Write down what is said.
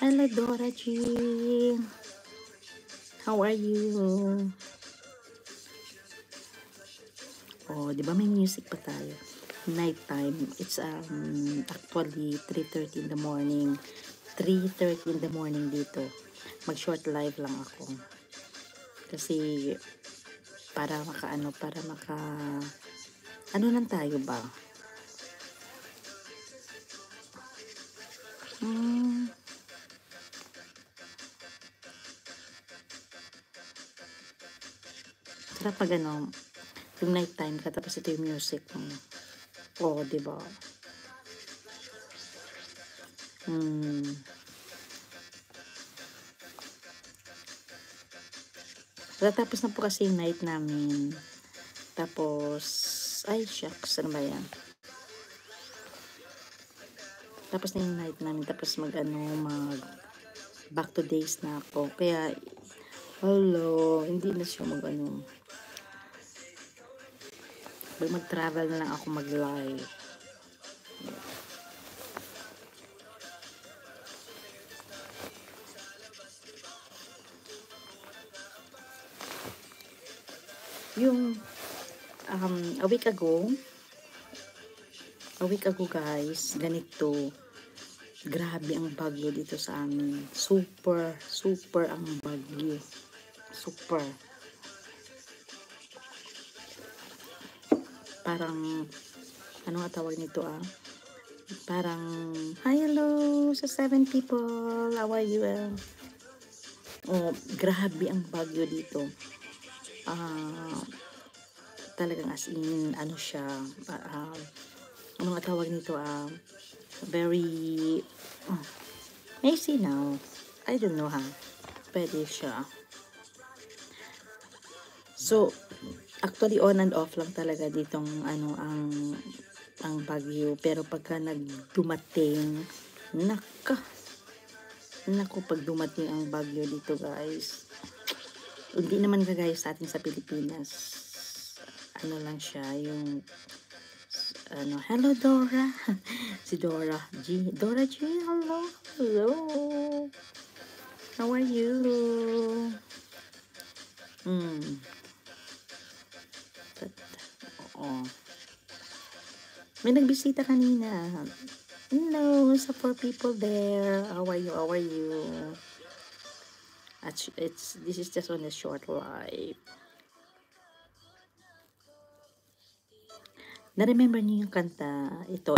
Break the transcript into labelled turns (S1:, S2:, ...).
S1: Hello, Dora G. How are you? Oh, di ba may music pa tayo? Nighttime. It's actually 3:30 in the morning. 3:30 in the morning dito. Mag-short live lang ako. Kasi para ano lang tayo ba? Sarap pag yung nighttime ka tapos ito yung music mo. Oh, di ba? Tapos na po kasi yung night namin. Tapos, ay shucks, ano ba yan? Tapos na yung night namin, tapos mag back to days na ako. Kaya, hello, hindi na siya mag-travel na lang ako mag-live. Yung, a week ago guys, ganito, grabe ang bagyo dito sa amin. Super ang bagyo. Super. Parang, ano nga tawag nito Parang, hi, hello sa 7 people. How are you? Oh, grabe ang bagyo dito. Talagang as in, ano siya, ano nga tawag nito, very, may see now. I don't know pwede siya. So, actually on and off lang talaga ditong ang bagyo. Pero pagka nagdumating, naku, pag dumating ang bagyo dito guys, hindi naman kagaya sa atin sa Pilipinas. Ano lang siya, yung hello Dora. Si Dora G. Dora G, hello. How are you? May nagbisita kanina. Hello sa 4 people there. How are you? This is just on a short live. Na-remember niyo yung kanta ito?